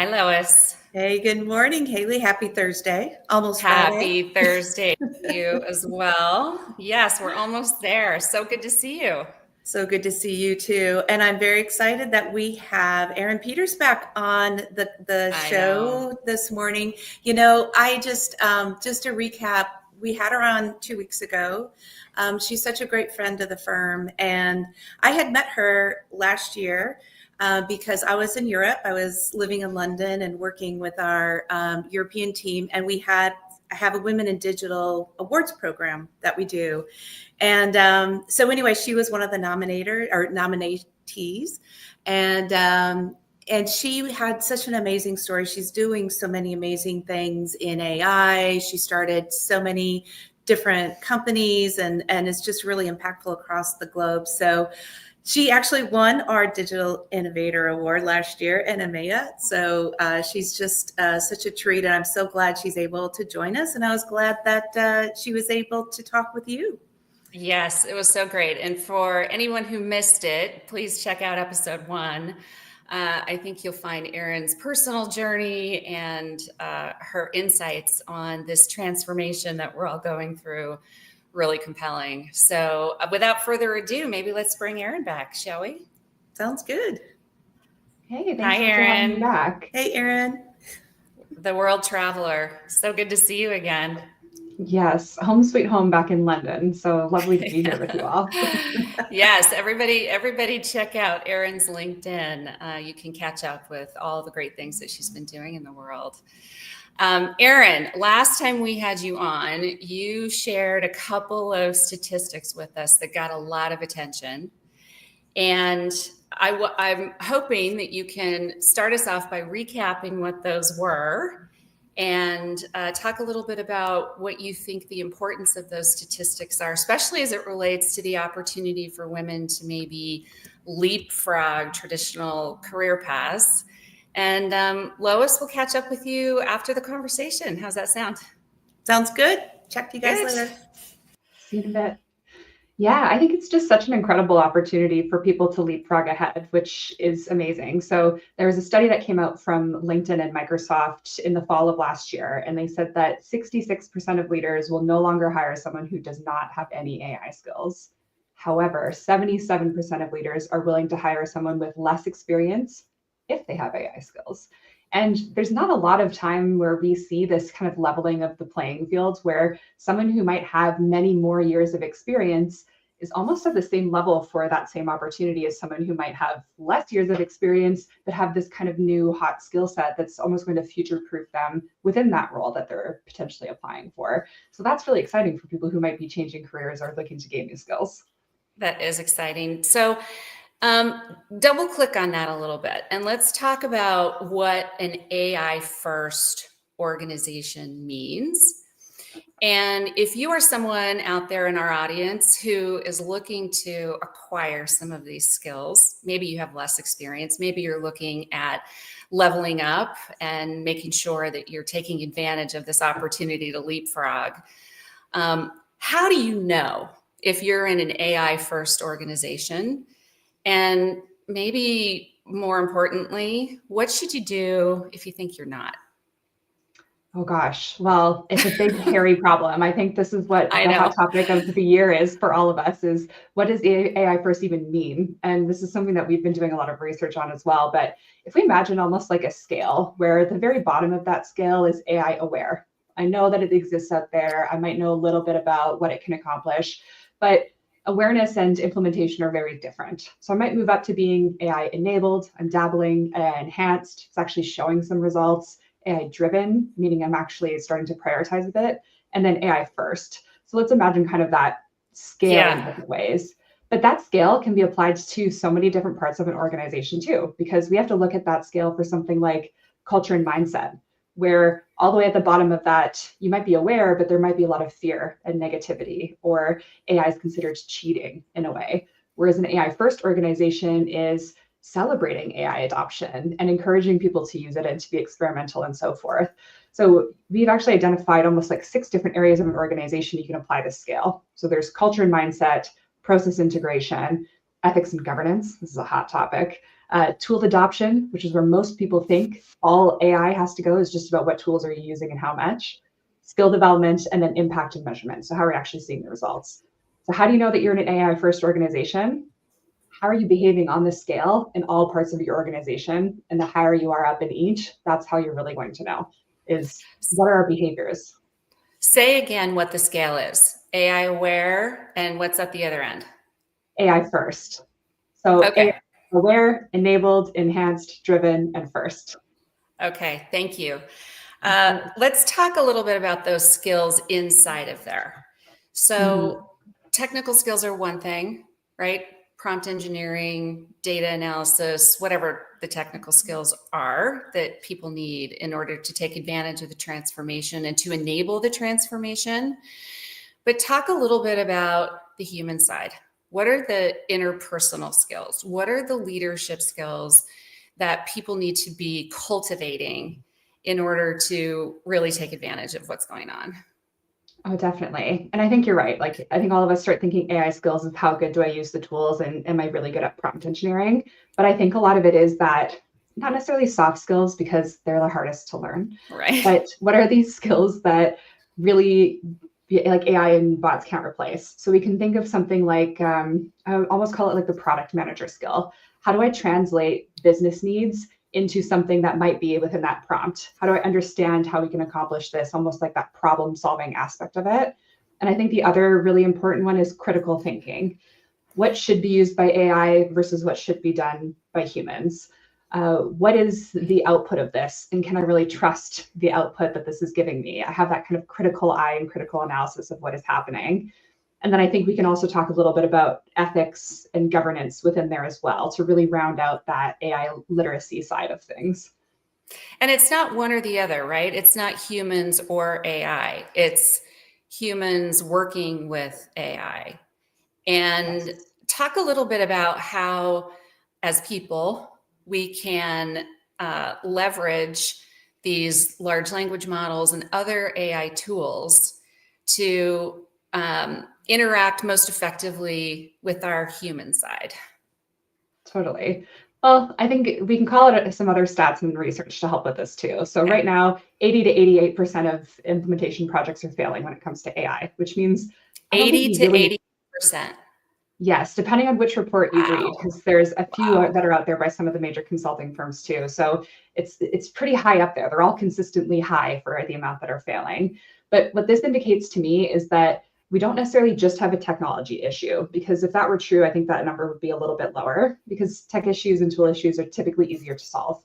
Hi, Lois. Hey, good morning, Haley. Happy Thursday. Almost Friday. Happy Thursday to you as well. Yes, we're almost there. So good to see you. So good to see you too. And I'm very excited that we have Eryn Peters back on the I know. show this morning. I just to recap, we had her on 2 weeks ago. She's such a great friend of the firm. And I had met her last year because I was in Europe. I was living in London and working with our European team. And I have a Women in Digital Awards program that we do. And so anyway, she was one of the nominees, and she had such an amazing story. She's doing so many amazing things in AI. She started so many different companies, and it's just really impactful across the globe. So she actually won our Digital Innovator Award last year in EMEA. So she's just such a treat, and I'm so glad she's able to join us. And I was glad that she was able to talk with you. Yes, it was so great. And for anyone who missed it, please check out episode 1. I think you'll find Eryn's personal journey and her insights on this transformation that we're all going through really compelling. So without further ado, maybe let's bring Eryn back, shall we? Sounds good. Hey, thanks Hi, for having me Eryn. back. Hey, Eryn. The world traveler. So good to see you again. Yes, home sweet home back in London. So lovely to be here with you all. Yes, everybody check out Eryn's LinkedIn. You can catch up with all the great things that she's been doing in the world. Eryn, last time we had you on, you shared a couple of statistics with us that got a lot of attention. And I'm hoping that you can start us off by recapping what those were and talk a little bit about what you think the importance of those statistics are, especially as it relates to the opportunity for women to maybe leapfrog traditional career paths. And Lois will catch up with you after the conversation. How's that sound? Sounds good. Check you guys later. See you in a bit. Yeah, I think it's just such an incredible opportunity for people to leapfrog ahead, which is amazing. So there was a study that came out from LinkedIn and Microsoft in the fall of last year, and they said that 66% of leaders will no longer hire someone who does not have any AI skills. However, 77% of leaders are willing to hire someone with less experience if they have AI skills. And there's not a lot of time where we see this kind of leveling of the playing fields where someone who might have many more years of experience is almost at the same level for that same opportunity as someone who might have less years of experience, but have this kind of new hot skill set that's almost going to future-proof them within that role that they're potentially applying for. So that's really exciting for people who might be changing careers or looking to gain new skills. That is exciting. So double click on that a little bit and let's talk about what an AI first organization means. And if you are someone out there in our audience who is looking to acquire some of these skills, maybe you have less experience, maybe you're looking at leveling up and making sure that you're taking advantage of this opportunity to leapfrog. How do you know if you're in an AI first organization? And maybe more importantly, what should you do if you think you're not? Oh gosh, well, it's a big, hairy problem. I think this is what the hot topic of the year is for all of us, is what does AI first even mean? And this is something that we've been doing a lot of research on as well. But if we imagine almost like a scale where the very bottom of that scale is AI aware. I know that it exists out there. I might know a little bit about what it can accomplish, but awareness and implementation are very different. So I might move up to being AI enabled. I'm dabbling, AI enhanced. It's actually showing some results. AI driven, meaning I'm actually starting to prioritize a bit, and then AI first. So let's imagine kind of that scale in different ways. But that scale can be applied to so many different parts of an organization too, because we have to look at that scale for something like culture and mindset, where all the way at the bottom of that, you might be aware, but there might be a lot of fear and negativity, or AI is considered cheating in a way. Whereas an AI first organization is celebrating AI adoption and encouraging people to use it and to be experimental and so forth. So we've actually identified almost like 6 different areas of an organization you can apply this scale. So there's culture and mindset, process integration, ethics and governance. This is a hot topic. Tool adoption, which is where most people think all AI has to go, is just about what tools are you using and how much. Skill development, and then impact and measurement. So how are we actually seeing the results? So how do you know that you're an AI first organization? How are you behaving on the scale in all parts of your organization? And the higher you are up in each, that's how you're really going to know, is what are our behaviors? Say again what the scale is. AI aware, and what's at the other end? AI first. So okay. AI aware, enabled, enhanced, driven, and first. Okay, thank you. Let's talk a little bit about those skills inside of there. So technical skills are one thing, right? Prompt engineering, data analysis, whatever the technical skills are that people need in order to take advantage of the transformation and to enable the transformation. But talk a little bit about the human side. What are the interpersonal skills? What are the leadership skills that people need to be cultivating in order to really take advantage of what's going on? Oh, definitely. And I think you're right. Like, I think all of us start thinking AI skills is how good do I use the tools and am I really good at prompt engineering? But I think a lot of it is that not necessarily soft skills because they're the hardest to learn. Right. But what are these skills that really like AI and bots can't replace? So we can think of something like, I almost call it like the product manager skill. How do I translate business needs into something that might be within that prompt? How do I understand how we can accomplish this, almost like that problem solving aspect of it? And I think the other really important one is critical thinking. What should be used by AI versus what should be done by humans? What is the output of this? And can I really trust the output that this is giving me? I have that kind of critical eye and critical analysis of what is happening. And then I think we can also talk a little bit about ethics and governance within there as well to really round out that AI literacy side of things. And it's not one or the other, right? It's not humans or AI. It's humans working with AI. And Yes. talk a little bit about how, as people, we can leverage these large language models and other AI tools to interact most effectively with our human side. Totally. Well, I think we can call it some other stats and research to help with this too. So right now, 80 to 88% of implementation projects are failing when it comes to AI, which means 80 to 80%. Yes, depending on which report you read, because there's a few that are out there by some of the major consulting firms too. So it's pretty high up there. They're all consistently high for the amount that are failing. But what this indicates to me is that we don't necessarily just have a technology issue, because if that were true, I think that number would be a little bit lower because tech issues and tool issues are typically easier to solve.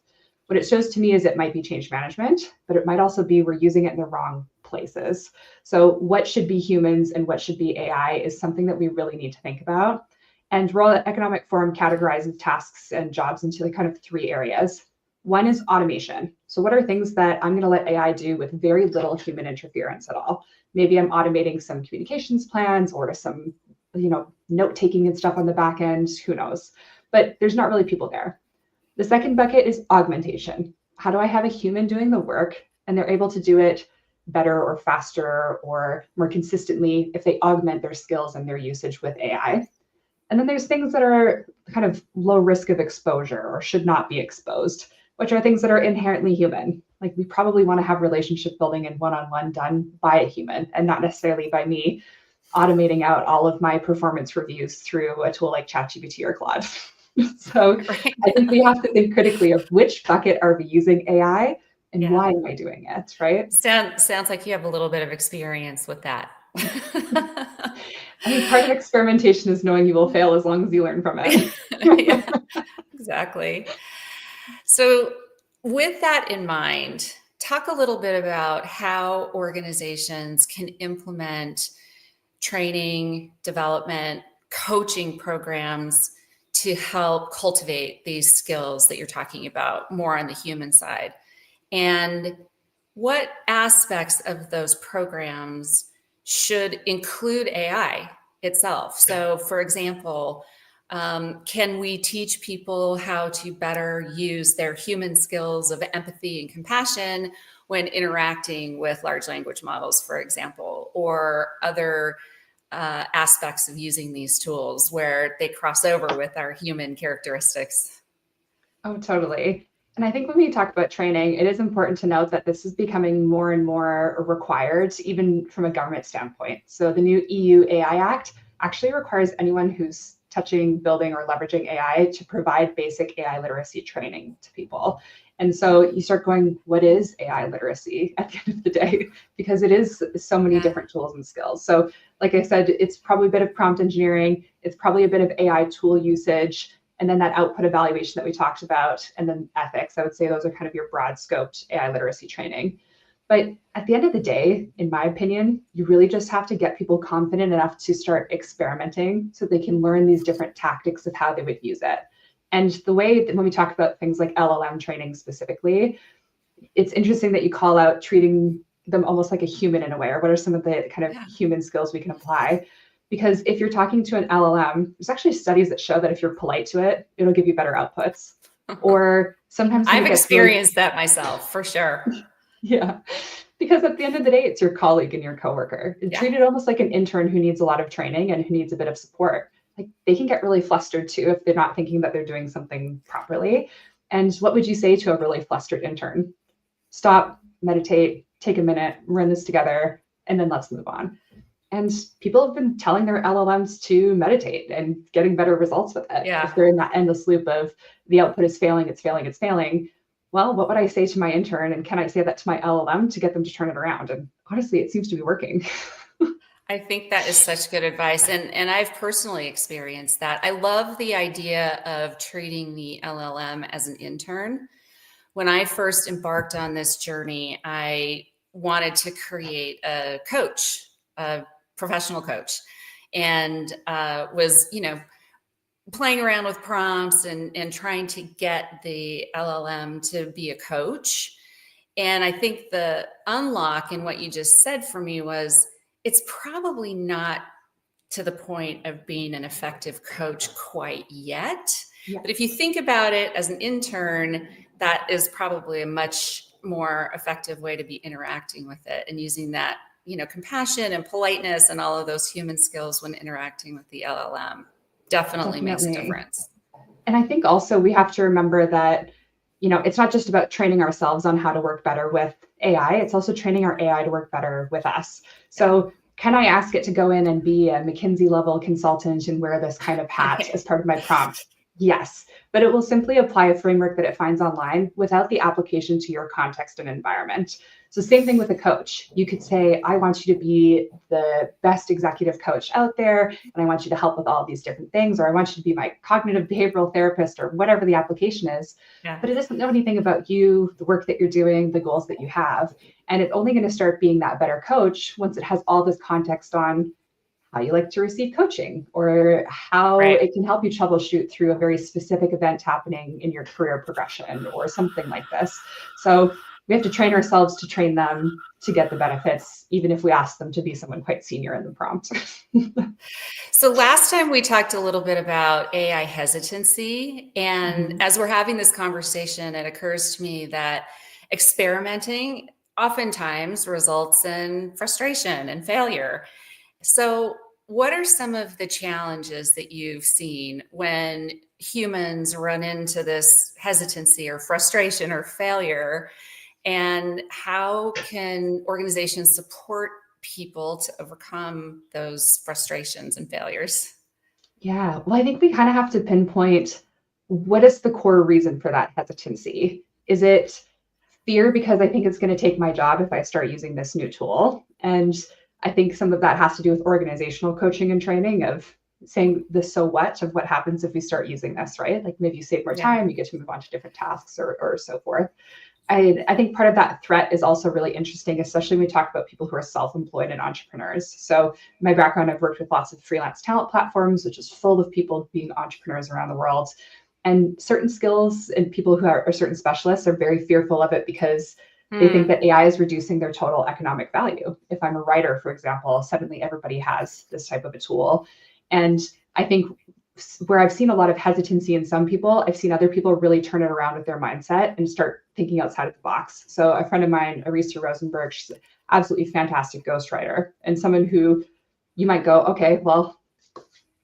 What it shows to me is it might be change management, but it might also be we're using it in the wrong places. So what should be humans and what should be AI is something that we really need to think about. And World Economic Forum categorizes tasks and jobs into the kind of three areas. One is automation. So what are things that I'm going to let AI do with very little human interference at all? Maybe I'm automating some communications plans or some, note taking and stuff on the back end, who knows? But there's not really people there. The second bucket is augmentation. How do I have a human doing the work and they're able to do it better or faster or more consistently if they augment their skills and their usage with AI? And then there's things that are kind of low risk of exposure or should not be exposed, which are things that are inherently human. Like we probably want to have relationship building and one-on-one done by a human and not necessarily by me automating out all of my performance reviews through a tool like ChatGPT or Claude. So right. I think we have to think critically of which bucket are we using AI and why am I doing it, right? Sounds like you have a little bit of experience with that. I mean, part of experimentation is knowing you will fail as long as you learn from it. Yeah, exactly. So with that in mind, talk a little bit about how organizations can implement training, development, coaching programs to help cultivate these skills that you're talking about more on the human side. And what aspects of those programs should include AI itself? So for example, can we teach people how to better use their human skills of empathy and compassion when interacting with large language models, for example, or other aspects of using these tools where they cross over with our human characteristics. Oh, totally. And I think when we talk about training, it is important to note that this is becoming more and more required, even from a government standpoint. So the new EU AI Act actually requires anyone who's touching, building, or leveraging AI to provide basic AI literacy training to people. And so you start going, what is AI literacy at the end of the day? Because it is so many different tools and skills. So like I said, it's probably a bit of prompt engineering. It's probably a bit of AI tool usage. And then that output evaluation that we talked about, and then ethics. I would say those are kind of your broad scoped AI literacy training. But at the end of the day, in my opinion, you really just have to get people confident enough to start experimenting so they can learn these different tactics of how they would use it. And the way that when we talk about things like LLM training specifically, it's interesting that you call out treating them almost like a human in a way, or what are some of the kind of human skills we can apply? Because if you're talking to an LLM, there's actually studies that show that if you're polite to it, it'll give you better outputs. Or sometimes I've experienced that myself, for sure. Yeah, because at the end of the day, it's your colleague and your coworker. Treat it almost like an intern who needs a lot of training and who needs a bit of support. Like they can get really flustered too if they're not thinking that they're doing something properly. And what would you say to a really flustered intern? Stop, meditate, take a minute, run this together, and then let's move on. And people have been telling their LLMs to meditate and getting better results with it. If they're in that endless loop of the output is failing, it's failing, it's failing. Well, what would I say to my intern? And can I say that to my LLM to get them to turn it around? And honestly, it seems to be working. I think that is such good advice. And I've personally experienced that. I love the idea of treating the LLM as an intern. When I first embarked on this journey, I wanted to create a coach, a professional coach, and was, playing around with prompts and trying to get the LLM to be a coach. And I think the unlock in what you just said for me was it's probably not to the point of being an effective coach quite yet. Yeah. But if you think about it as an intern, that is probably a much more effective way to be interacting with it and using that, compassion and politeness and all of those human skills when interacting with the LLM. Definitely makes a difference. And I think also we have to remember that, it's not just about training ourselves on how to work better with AI. It's also training our AI to work better with us. So can I ask it to go in and be a McKinsey level consultant and wear this kind of hat as part of my prompt? Yes, but it will simply apply a framework that it finds online without the application to your context and environment. So same thing with a coach. You could say, I want you to be the best executive coach out there, and I want you to help with all these different things, or I want you to be my cognitive behavioral therapist, or whatever the application is. But it doesn't know anything about you, the work that you're doing, the goals that you have. And it's only going to start being that better coach once it has all this context on how you like to receive coaching, or how it can help you troubleshoot through a very specific event happening in your career progression or something like this. So we have to train ourselves to train them to get the benefits, even if we ask them to be someone quite senior in the prompt. So last time we talked a little bit about AI hesitancy. And as we're having this conversation, it occurs to me that experimenting oftentimes results in frustration and failure. So what are some of the challenges that you've seen when humans run into this hesitancy or frustration or failure? And how can organizations support people to overcome those frustrations and failures? Yeah, well, I think we kind of have to pinpoint what is the core reason for that hesitancy. Is it fear because I think it's going to take my job if I start using this new tool? And I think some of that has to do with organizational coaching and training of saying the so what of what happens if we start using this, right? Like maybe you save more time, you get to move on to different tasks or so forth. I think part of that threat is also really interesting, especially when we talk about people who are self-employed and entrepreneurs. So my background, I've worked with lots of freelance talent platforms, which is full of people being entrepreneurs around the world. And certain skills and people who are certain specialists are very fearful of it because they think that AI is reducing their total economic value. If I'm a writer, for example, suddenly everybody has this type of a tool. And I think where I've seen a lot of hesitancy in some people, I've seen other people really turn it around with their mindset and start thinking outside of the box. So a friend of mine, Arisa Rosenberg, she's an absolutely fantastic ghostwriter and someone who you might go, okay, well,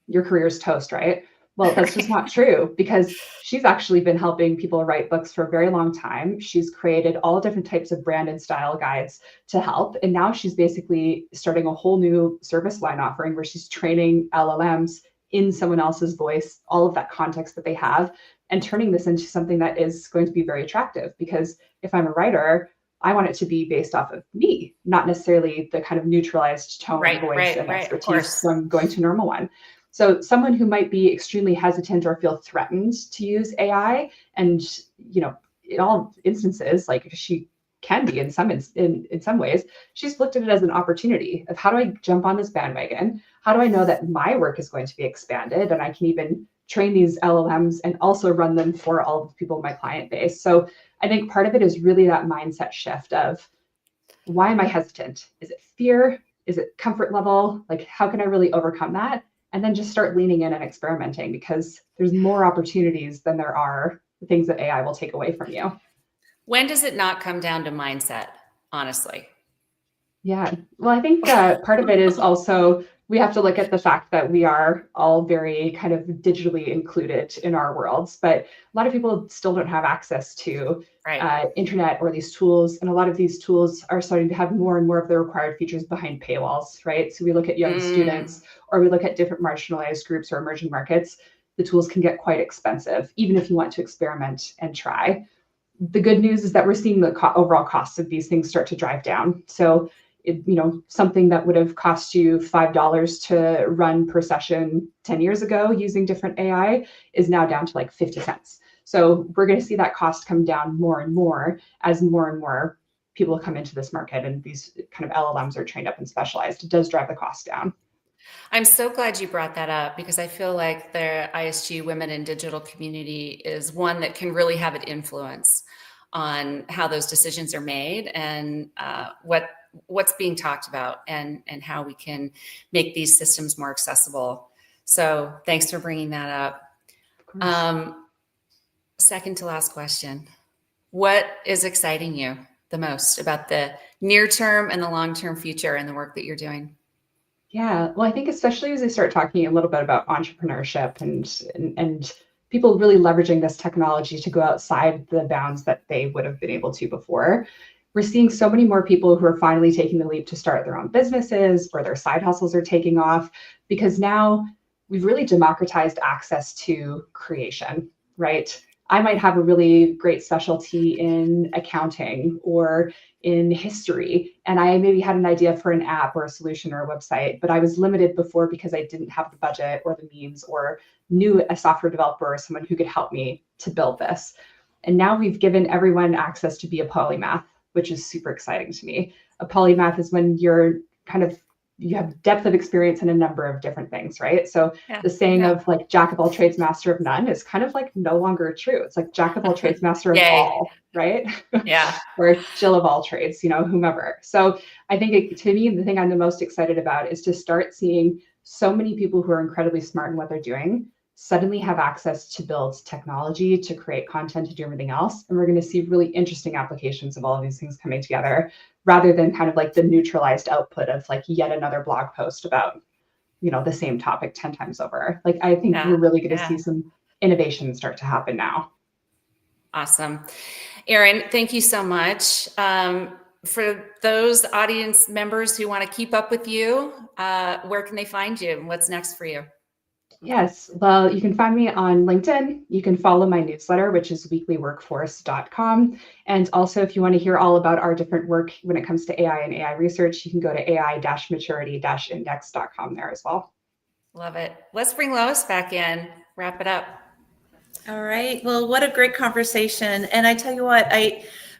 your career's toast, right? Well, that's just not true, because she's actually been helping people write books for a very long time. She's created all different types of brand and style guides to help. And now she's basically starting a whole new service line offering where she's training LLMs in someone else's voice, all of that context that they have, and turning this into something that is going to be very attractive. Because if I'm a writer, I want it to be based off of me, not necessarily the kind of neutralized tone, voice, and expertise from going to a normal one. So someone who might be extremely hesitant or feel threatened to use AI, and in all instances, like she can be in some ways, she's looked at it as an opportunity of, how do I jump on this bandwagon? How do I know that my work is going to be expanded and I can even train these LLMs and also run them for all of the people in my client base? So I think part of it is really that mindset shift of, why am I hesitant? Is it fear? Is it comfort level? Like, how can I really overcome that? And then just start leaning in and experimenting, because there's more opportunities than there are things that AI will take away from you. When does it not come down to mindset, honestly? Yeah, well, I think part of it is also, we have to look at the fact that we are all very kind of digitally included in our worlds, but a lot of people still don't have access to internet or these tools. And a lot of these tools are starting to have more and more of the required features behind paywalls, right? So we look at young students, or we look at different marginalized groups or emerging markets. The tools can get quite expensive, even if you want to experiment and try. The good news is that we're seeing the overall costs of these things start to drive down. So something that would have cost you $5 to run per session 10 years ago using different AI is now down to like 50 cents. So we're going to see that cost come down more and more as more and more people come into this market and these kind of LLMs are trained up and specialized. It does drive the cost down. I'm so glad you brought that up, because I feel like the ISG Women in Digital community is one that can really have an influence on how those decisions are made, and what's being talked about, and how we can make these systems more accessible. So thanks for bringing that up. Second to last question. What is exciting you the most about the near term and the long-term future and the work that you're doing? Yeah, well, I think especially as I start talking a little bit about entrepreneurship and people really leveraging this technology to go outside the bounds that they would have been able to before, we're seeing so many more people who are finally taking the leap to start their own businesses, or their side hustles are taking off, because now we've really democratized access to creation, right? I might have a really great specialty in accounting or in history, and I maybe had an idea for an app or a solution or a website, but I was limited before because I didn't have the budget or the means, or knew a software developer or someone who could help me to build this. And now we've given everyone access to be a polymath, which is super exciting to me. A polymath is when you have depth of experience in a number of different things, right? So the saying of like jack of all trades, master of none is kind of like no longer true. It's like jack of all trades, master of all, right? Yeah. Or Jill of all trades, whomever. So I think to me, the thing I'm the most excited about is to start seeing so many people who are incredibly smart in what they're doing suddenly have access to build technology, to create content, to do everything else. And we're going to see really interesting applications of all of these things coming together, rather than kind of like the neutralized output of like yet another blog post about, the same topic 10 times over. Like, I think we're really going to see some innovation start to happen now. Awesome. Eryn, thank you so much. For those audience members who want to keep up with you, where can they find you, and what's next for you? Yes, well, you can find me on LinkedIn. You can follow my newsletter, which is weeklyworkforce.com. And also, if you want to hear all about our different work when it comes to AI and AI research, you can go to ai-maturity-index.com there as well. Love it. Let's bring Lois back in, wrap it up. All right. Well, what a great conversation. And I tell you what,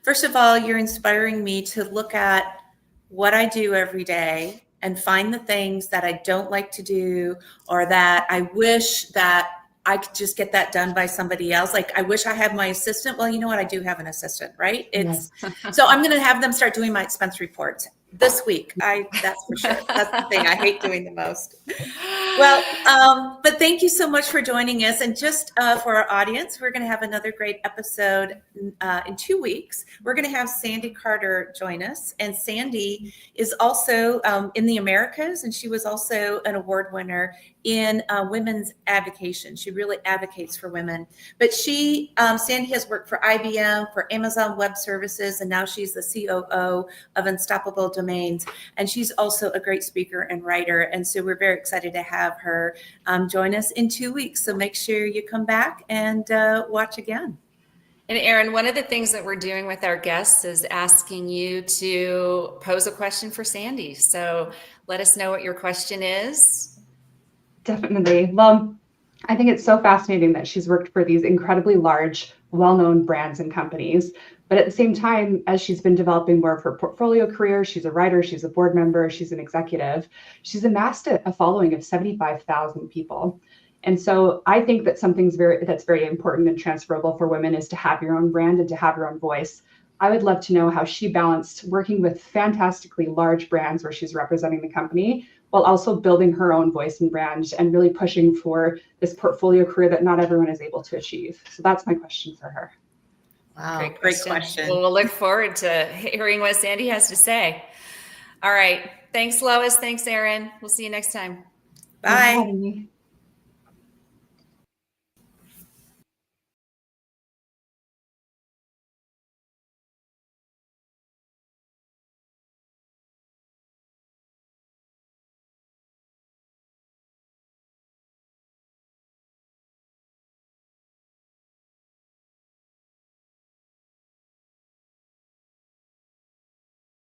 first of all, you're inspiring me to look at what I do every day and find the things that I don't like to do, or that I wish that I could just get that done by somebody else. Like, I wish I had my assistant. Well, you know what? I do have an assistant, right? So I'm going to have them start doing my expense reports this week. That's for sure. That's the thing I hate doing the most. Well, but thank you so much for joining us. And just for our audience, we're going to have another great episode in 2 weeks. We're going to have Sandy Carter join us. And Sandy is also in the Americas, and she was also an award winner in women's advocacy. She really advocates for women. But Sandy has worked for IBM, for Amazon Web Services, and now she's the COO of Unstoppable Domains. And she's also a great speaker and writer. And so we're very excited to have her join us in 2 weeks. So make sure you come back and watch again. And Eryn, one of the things that we're doing with our guests is asking you to pose a question for Sandy. So let us know what your question is. Definitely. Well, I think it's so fascinating that she's worked for these incredibly large, well-known brands and companies. But at the same time, as she's been developing more of her portfolio career, she's a writer, she's a board member, she's an executive, she's amassed a following of 75,000 people. And so I think that that's very important and transferable for women is to have your own brand and to have your own voice. I would love to know how she balanced working with fantastically large brands where she's representing the company while also building her own voice and brand and really pushing for this portfolio career that not everyone is able to achieve. So that's my question for her. Wow, great question. Well, we'll look forward to hearing what Sandy has to say. All right. Thanks, Lois. Thanks, Eryn. We'll see you next time. Bye.